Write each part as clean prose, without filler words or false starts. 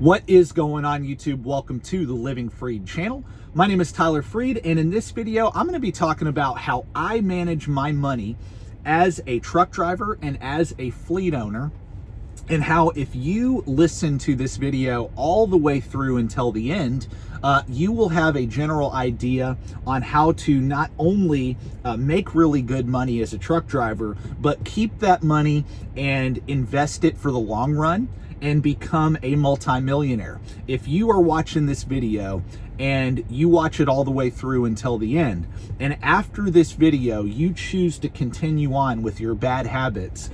What is going on, YouTube? Welcome to the Living Freed channel. My name is Tyler Freed, and in this video, I'm going to be talking about how I manage my money as a truck driver and as a fleet owner, and how if you listen to this video all the way through until the end, you will have a general idea on how to not only make really good money as a truck driver, but keep that money and invest it for the long run and become a multimillionaire. If you are watching this video and you watch it all the way through until the end, and after this video you choose to continue on with your bad habits,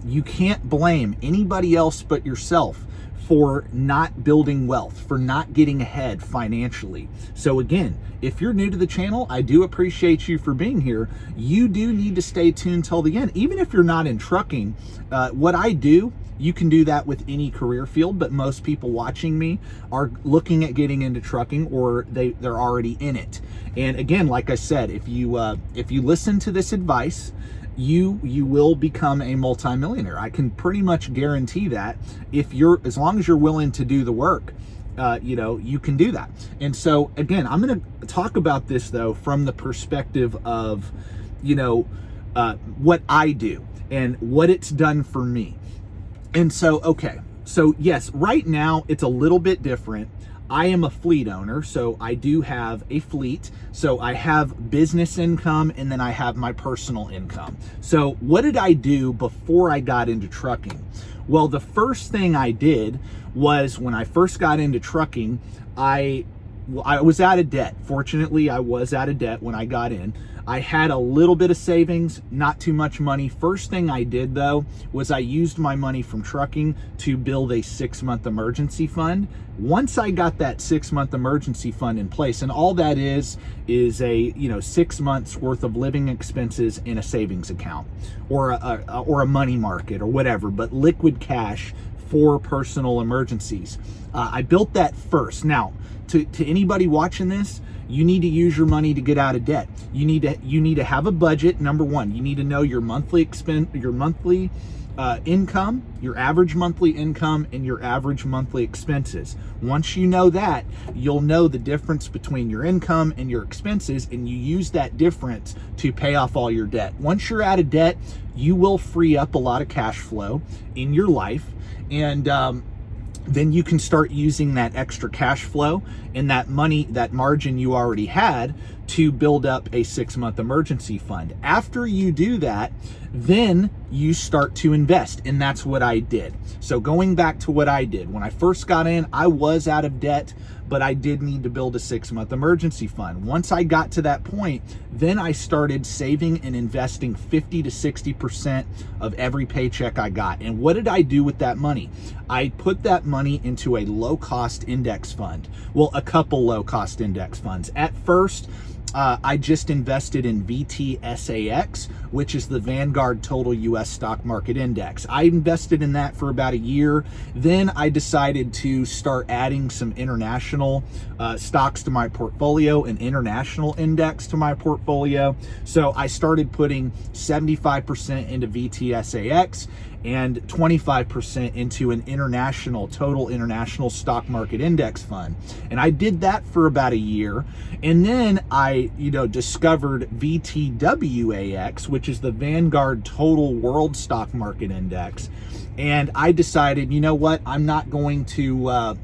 you can't blame anybody else but yourself for not building wealth, for not getting ahead financially. So again, if you're new to the channel, I do appreciate you for being here. You do need to stay tuned till the end. Even if you're not in trucking, what I do, you can do that with any career field, but most people watching me are looking at getting into trucking, or they're already in it. And again, like I said, if you listen to this advice, you will become a multimillionaire. I can pretty much guarantee that as long as you're willing to do the work, you can do that. And so again, I'm going to talk about this though from the perspective of, what I do and what it's done for me. And so, okay, so yes, right now it's a little bit different. I am a fleet owner, so I do have a fleet. So I have business income and then I have my personal income. So what did I do before I got into trucking? Well, the first thing I did was when I first got into trucking, I was out of debt. Fortunately, I was out of debt when I got in. I had a little bit of savings, not too much money. First thing I did though, was I used my money from trucking to build a 6-month emergency fund. Once I got that 6-month emergency fund in place, and all that is a 6 months worth of living expenses in a savings account or a money market or whatever, but liquid cash for personal emergencies. I built that first. Now, to anybody watching this, you need to use your money to get out of debt. You need to have a budget. Number one, you need to know your monthly income, your average monthly income, and your average monthly expenses. Once you know that, you'll know the difference between your income and your expenses, and you use that difference to pay off all your debt. Once you're out of debt, you will free up a lot of cash flow in your life, and then you can start using that extra cash flow and that money, that margin you already had, to build up a 6-month emergency fund. After you do that, then you start to invest, and that's what I did. So going back to what I did, when I first got in, I was out of debt, but I did need to build a 6-month emergency fund. Once I got to that point, then I started saving and investing 50 to 60% of every paycheck I got. And what did I do with that money? I put that money into a low-cost index fund. Well, a couple low-cost index funds. At first, I just invested in VTSAX, which is the Vanguard Total US Stock Market Index. I invested in that for about a year. Then I decided to start adding some international stocks to my portfolio, an international index to my portfolio. So I started putting 75% into VTSAX and 25% into an total international stock market index fund. And I did that for about a year. And then I, discovered VTWAX, which is the Vanguard Total World Stock Market Index. And I decided, you know what, I'm not going to,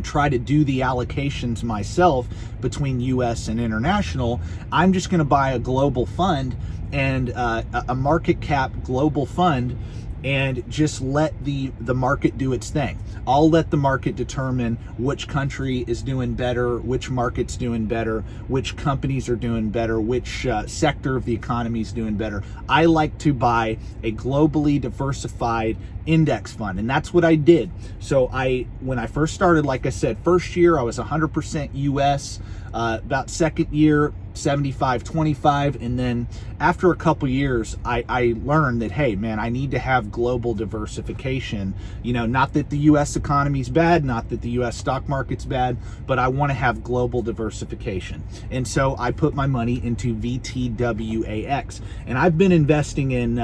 try to do the allocations myself between US and international. I'm just going to buy a global fund and a market cap global fund, and just let the market do its thing. I'll let the market determine which country is doing better, which market's doing better, which companies are doing better, which sector of the economy is doing better. I like to buy a globally diversified index fund, and that's what I did. So when I first started, like I said, first year I was 100% US, about second year 75-25, and then after a couple years I learned that, hey man, I need to have global diversification. Not that the US economy's bad, not that the US stock market's bad, but I want to have global diversification. And so I put my money into VTWAX, and I've been investing in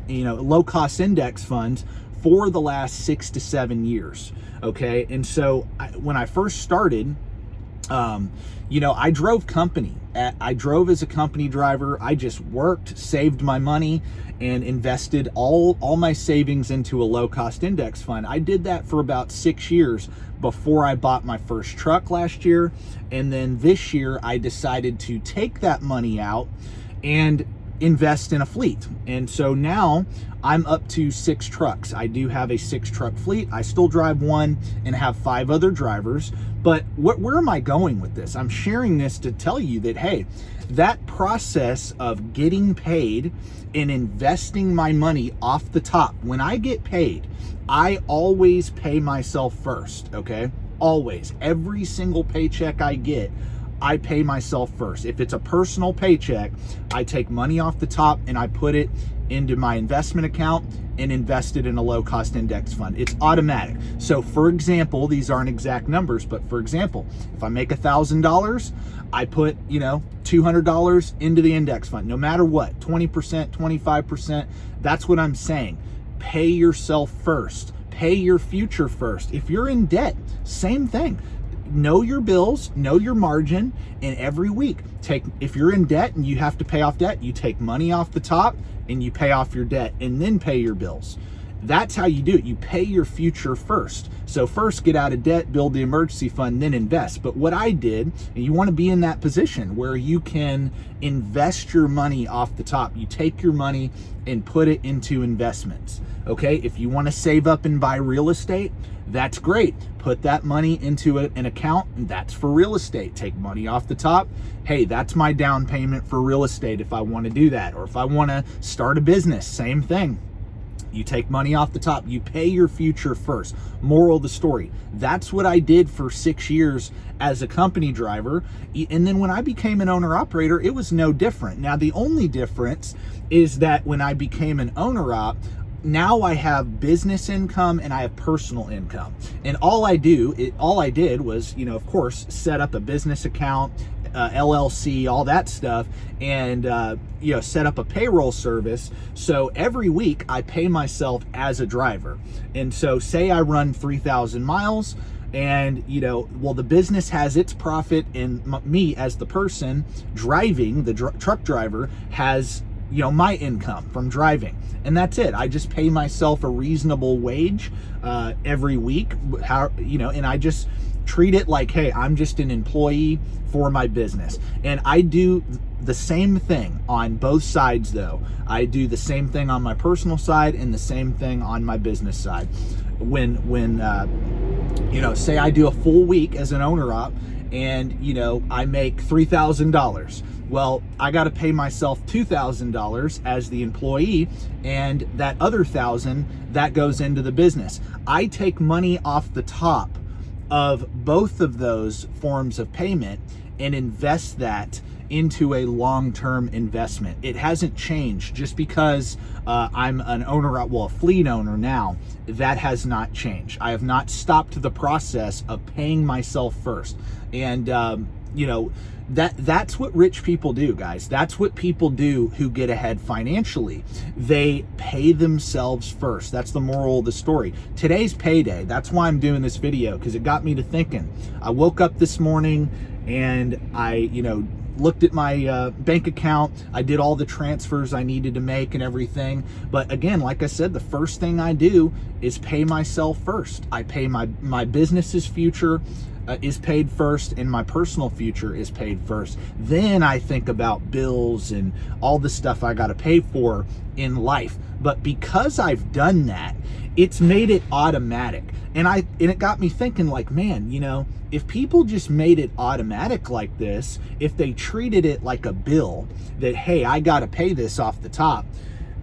low-cost index funds for the last 6 to 7 years. Okay. And so when I first started, I drove company. I drove as a company driver. I just worked, saved my money, and invested all my savings into a low-cost index fund. I did that for about 6 years before I bought my first truck last year. And then this year, I decided to take that money out and invest in a fleet. And so now I'm up to 6 trucks. I do have a 6-truck fleet. I still drive one and have 5 other drivers. But where am I going with this? I'm sharing this to tell you that, hey, that process of getting paid and investing my money off the top, when I get paid, I always pay myself first, okay? Always. Every single paycheck I get, I pay myself first. If it's a personal paycheck, I take money off the top and I put it into my investment account and invest it in a low-cost index fund. It's automatic. So for example, these aren't exact numbers, but for example, if I make $1,000, I put, $200 into the index fund, no matter what, 20%, 25%. That's what I'm saying. Pay yourself first. Pay your future first. If you're in debt, same thing. Know your bills, know your margin, and every week if you're in debt and you have to pay off debt, you take money off the top and you pay off your debt and then pay your bills. That's how you do it. You pay your future first. So first get out of debt, build the emergency fund, then invest. But what I did, and you want to be in that position where you can invest your money off the top. You take your money and put it into investments. Okay, if you want to save up and buy real estate, that's great. Put that money into an account, and that's for real estate. Take money off the top. Hey, that's my down payment for real estate if I want to do that. Or if I want to start a business, same thing. You take money off the top. You pay your future first. Moral of the story. That's what I did for 6 years as a company driver. And then when I became an owner-operator, it was no different. Now, the only difference is that when I became an owner-op, now I have business income and I have personal income. And all I did was, of course, set up a business account, LLC, all that stuff, and set up a payroll service. So every week I pay myself as a driver. And so say I run 3,000 miles and the business has its profit, and me as the person driving, the truck driver, has my income from driving. And that's it. I just pay myself a reasonable wage every week, and I just treat it like, hey, I'm just an employee for my business. And I do the same thing on both sides, though. I do the same thing on my personal side and the same thing on my business side. When say I do a full week as an owner-op and, I make $3,000. Well, I got to pay myself $2,000 as the employee, and that other $1,000 that goes into the business. I take money off the top of both of those forms of payment and invest that into a long-term investment. It hasn't changed just because I'm an owner, a fleet owner now. That has not changed. I have not stopped the process of paying myself first. And, that's what rich people do, guys. That's what people do who get ahead financially. They pay themselves first. That's the moral of the story. Today's payday. That's why I'm doing this video, because it got me to thinking. I woke up this morning and I, looked at my bank account. I did all the transfers I needed to make and everything. But again, like I said, the first thing I do is pay myself first. I pay my business's future is paid first, and my personal future is paid first. Then I think about bills and all the stuff I got to pay for in life. But because I've done that, it's made it automatic. And it got me thinking, like, man, if people just made it automatic like this, if they treated it like a bill that, hey, I got to pay this off the top,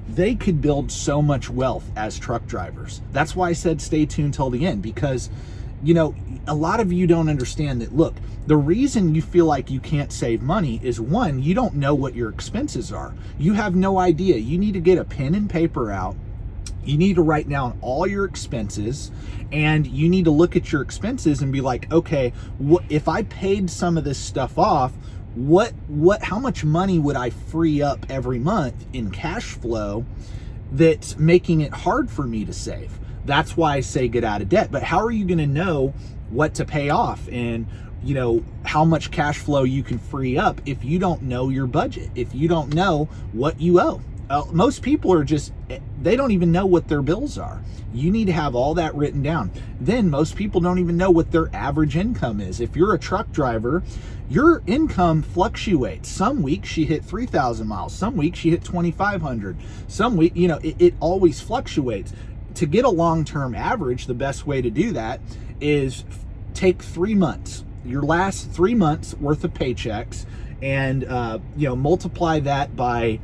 they could build so much wealth as truck drivers. That's why I said stay tuned till the end, because a lot of you don't understand that. Look, the reason you feel like you can't save money is, one, you don't know what your expenses are. You have no idea. You need to get a pen and paper out. You need to write down all your expenses, and you need to look at your expenses and be like, okay, if I paid some of this stuff off, how much money would I free up every month in cash flow that's making it hard for me to save? That's why I say get out of debt. But how are you going to know what to pay off and, you know, how much cash flow you can free up if you don't know your budget, if you don't know what you owe? Most people are just, they don't even know what their bills are. You need to have all that written down. Then most people don't even know what their average income is. If you're a truck driver, your income fluctuates. Some weeks you hit 3,000 miles. Some weeks you hit 2,500. Some week, you know, it always fluctuates. To get a long-term average, the best way to do that is take 3 months, your last 3 months worth of paychecks, and you know, multiply that by,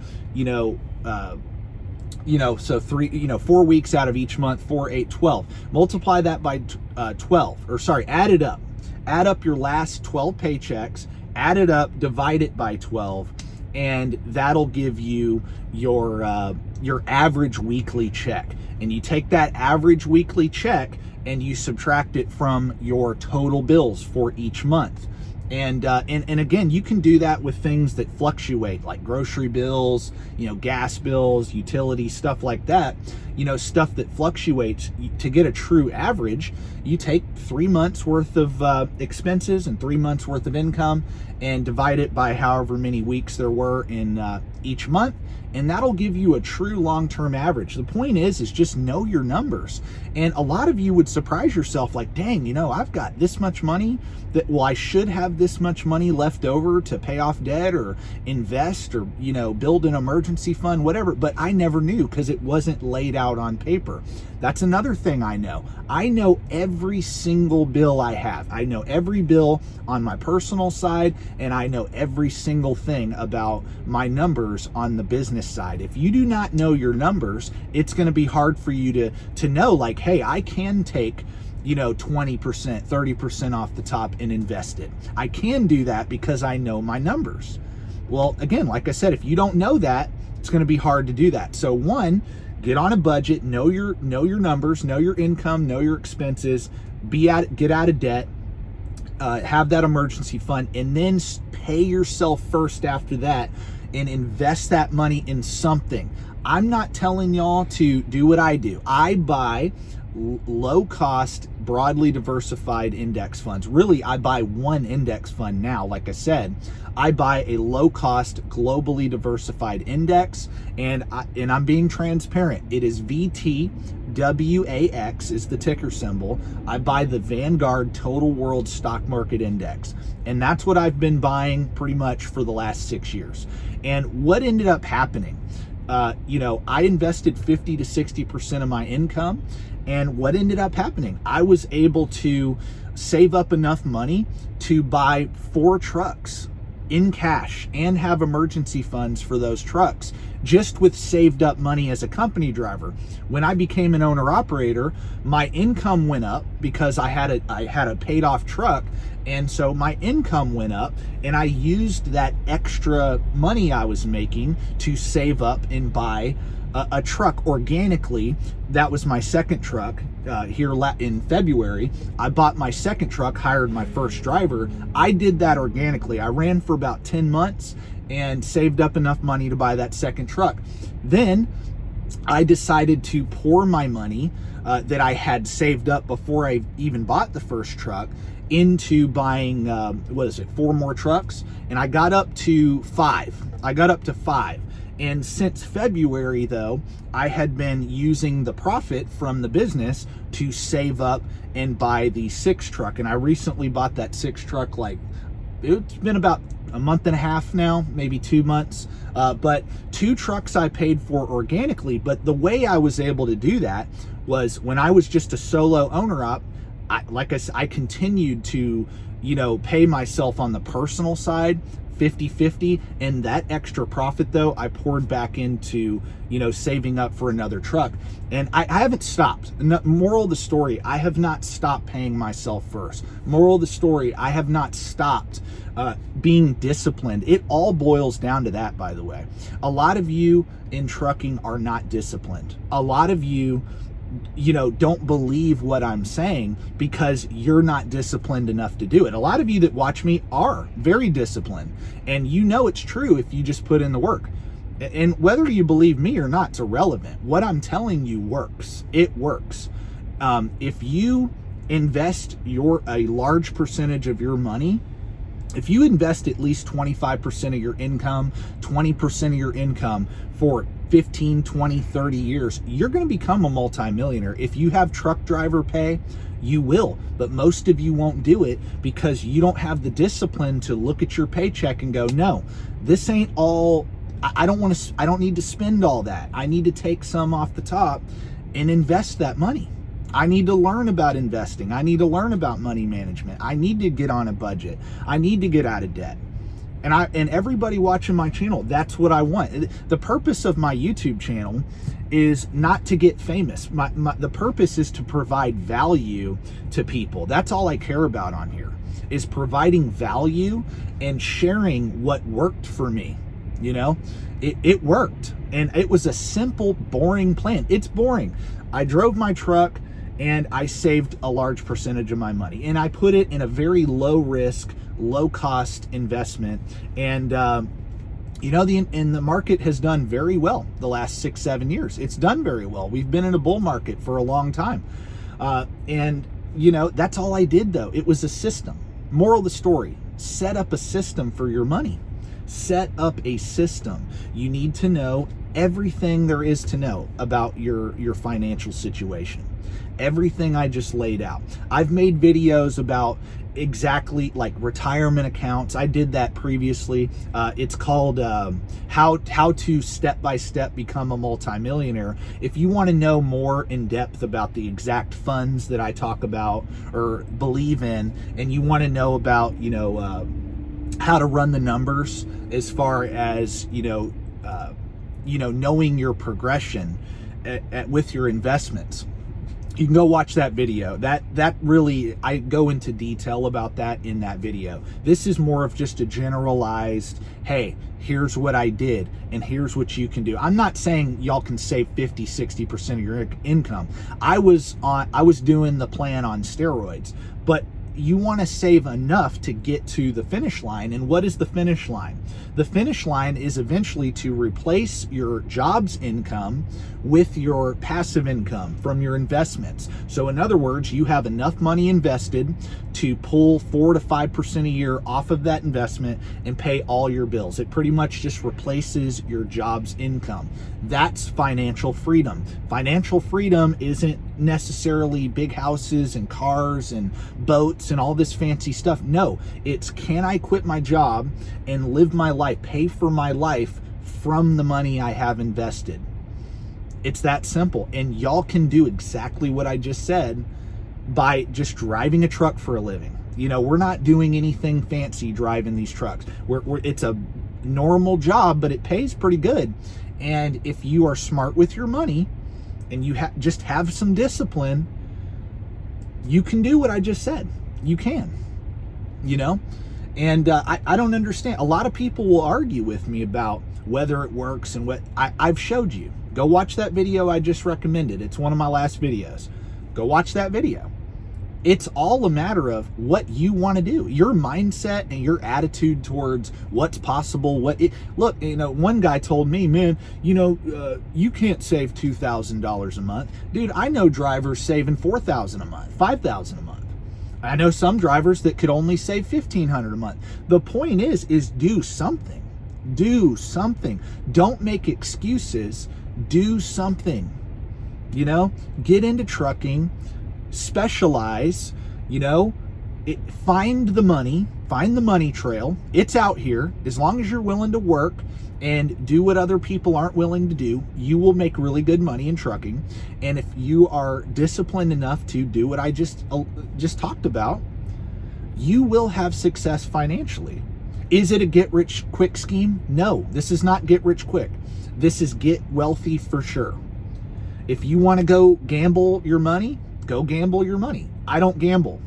so 4 weeks out of each month, 4, 8, 12. Multiply that by 12, or sorry, add it up. Add up your last 12 paychecks, add it up, divide it by 12, and that'll give you your average weekly check. And you take that average weekly check and you subtract it from your total bills for each month. And again, you can do that with things that fluctuate, like grocery bills, gas bills, utility, stuff like that, stuff that fluctuates. To get a true average, you take 3 months worth of expenses and 3 months worth of income and divide it by however many weeks there were in each month. And that'll give you a true long-term average. The point is just know your numbers. And a lot of you would surprise yourself like, dang, I've got this much money that, well, I should have this much money left over to pay off debt or invest or, build an emergency fund, whatever. But I never knew because it wasn't laid out on paper. That's another thing I know. I know every single bill I have. I know every bill on my personal side, and I know every single thing about my numbers on the business side. If you do not know your numbers, it's going to be hard for you to know, like, hey, I can take 20%, 30% off the top and invest it. I can do that because I know my numbers. Well, again, like I said, if you don't know that, it's going to be hard to do that. So one, get on a budget, know your numbers, know your income, know your expenses, get out of debt, have that emergency fund, and then pay yourself first after that and invest that money in something. I'm not telling y'all to do what I do. I buy low-cost, broadly diversified index funds. Really, I buy one index fund now. Like I said, I buy a low-cost, globally diversified index, and I'm being transparent. It is VTWAX is the ticker symbol. I buy the Vanguard Total World Stock Market Index, and that's what I've been buying pretty much for the last 6 years. And what ended up happening? I invested 50 to 60% of my income. And what ended up happening? I was able to save up enough money to buy 4 trucks in cash and have emergency funds for those trucks, just with saved up money as a company driver. When I became an owner operator, my income went up because I had a paid off truck. And so my income went up, and I used that extra money I was making to save up and buy a truck organically. That was my second truck. Here in February, I bought my second truck, hired my first driver. I did that organically. I ran for about 10 months and saved up enough money to buy that second truck. Then I decided to pour my money that I had saved up before I even bought the first truck into buying, 4 more trucks. And I got up to 5. And since February, though, I had been using the profit from the business to save up and buy the 6th truck. And I recently bought that 6th truck, it's been about a month and a half now, maybe 2 months. But 2 trucks I paid for organically. But the way I was able to do that was when I was just a solo owner op, I continued to, pay myself on the personal side 50-50, and that extra profit, though, I poured back into, saving up for another truck. And I haven't stopped. Moral of the story, I have not stopped paying myself first. Moral of the story, I have not stopped being disciplined. It all boils down to that, by the way. A lot of you in trucking are not disciplined. A lot of you don't believe what I'm saying because you're not disciplined enough to do it. A lot of you that watch me are very disciplined, and it's true if you just put in the work. And whether you believe me or not, it's irrelevant. What I'm telling you works. It works. If you invest a large percentage of your money, if you invest at least 25% of your income, 20% of your income for 15, 20, 30 years, you're going to become a multimillionaire. If you have truck driver pay, you will, but most of you won't do it because you don't have the discipline to look at your paycheck and go, no, this ain't all. I don't need to spend all that. I need to take some off the top and invest that money. I need to learn about investing. I need to learn about money management. I need to get on a budget. I need to get out of debt. And everybody watching my channel, that's what I want. The purpose of my YouTube channel is not to get famous. The purpose is to provide value to people. That's all I care about on here, is providing value and sharing what worked for me. You know, it worked, and it was a simple, boring plan. It's boring. I drove my truck and I saved a large percentage of my money, and I put it in a very low risk, low cost investment. And, you know, the market has done very well the last 6-7 years. It's done very well. We've been in a bull market for a long time. And, you know, that's all I did though. It was a system. Moral of the story, set up a system for your money. Set up a system. You need to know everything there is to know about your financial situation. Everything I just laid out. I've made videos about exactly like retirement accounts. I did that previously. It's called how to step by step become a multimillionaire. If you want to know more in depth about the exact funds that I talk about or believe in, and you want to know about, you know, how to run the numbers as far as, knowing your progression with your investments, you can go watch that video. That really, I go into detail about that in that video. This is more of just a generalized, hey, here's what I did and here's what you can do. I'm not saying y'all can save 50, 60% of your income. I was doing the plan on steroids, but you want to save enough to get to the finish line. And what is the finish line? The finish line is eventually to replace your job's income with your passive income from your investments. So in other words, you have enough money invested to pull 4 to 5% a year off of that investment and pay all your bills. It pretty much just replaces your job's income. That's financial freedom. Financial freedom isn't necessarily big houses and cars and boats and all this fancy stuff. No, it's, can I quit my job and live my life, pay for my life from the money I have invested? It's that simple. And y'all can do exactly what I just said by just driving a truck for a living. You know, we're not doing anything fancy driving these trucks. It's a normal job, but it pays pretty good. And if you are smart with your money and you just have some discipline, you can do what I just said. You can, you know? And I don't understand. A lot of people will argue with me about whether it works and what I've showed you. Go watch that video I just recommended. It's one of my last videos. Go watch that video. It's all a matter of what you want to do, your mindset and your attitude towards what's possible. Look, you know, one guy told me, man, you know, you can't save $2,000 a month. Dude, I know drivers saving $4,000 a month, $5,000 a month. I know some drivers that could only save $1,500 a month. The point is do something. Do something. Don't make excuses. Do something. You know, get into trucking, specialize, you know, find the money trail. It's out here. As long as you're willing to work and do what other people aren't willing to do, you will make really good money in trucking. And if you are disciplined enough to do what I just talked about, you will have success financially. Is it a get rich quick scheme? No, this is not get rich quick. This is get wealthy for sure. If you want to go gamble your money, go gamble your money. I don't gamble.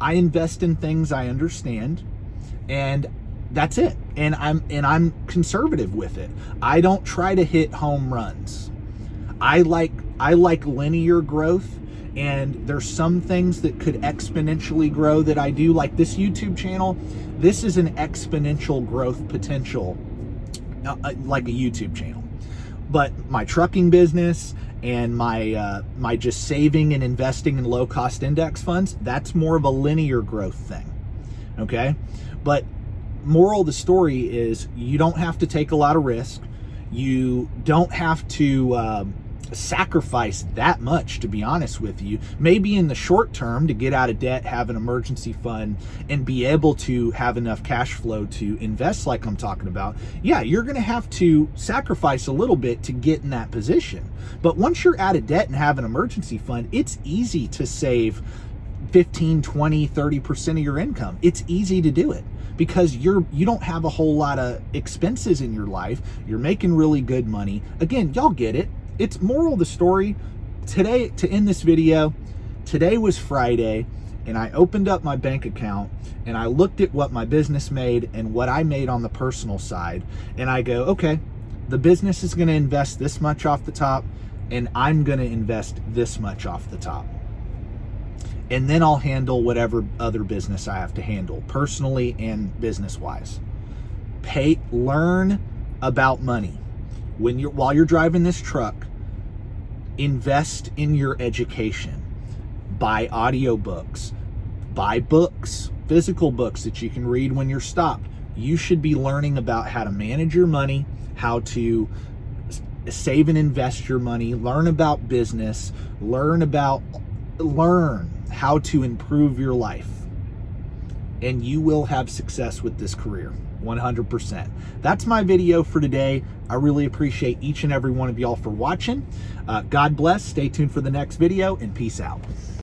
I invest in things I understand, and that's it. And I'm conservative with it. I don't try to hit home runs. I like linear growth, and there's some things that could exponentially grow that I do, like this YouTube channel. This is an exponential growth potential, like a YouTube channel. But my trucking business and my just saving and investing in low cost index funds, that's more of a linear growth thing. Okay, but moral of the story is you don't have to take a lot of risk. You don't have to sacrifice that much, to be honest with you. Maybe in the short term to get out of debt, have an emergency fund, and be able to have enough cash flow to invest like I'm talking about. Yeah, you're going to have to sacrifice a little bit to get in that position. But once you're out of debt and have an emergency fund, it's easy to save 15, 20, 30% of your income. It's easy to do it because you don't have a whole lot of expenses in your life. You're making really good money. Again, y'all get it. It's moral of the story today. To end this video, today was Friday, and I opened up my bank account and I looked at what my business made and what I made on the personal side, and I go, okay, the business is going to invest this much off the top, and I'm going to invest this much off the top. And then I'll handle whatever other business I have to handle, personally and business-wise. Learn about money. While you're driving this truck, invest in your education. Buy audiobooks, buy books, physical books that you can read when you're stopped. You should be learning about how to manage your money, how to save and invest your money, learn about business, learn how to improve your life, and you will have success with this career, 100%. That's my video for today. I really appreciate each and every one of y'all for watching. God bless. Stay tuned for the next video, and peace out.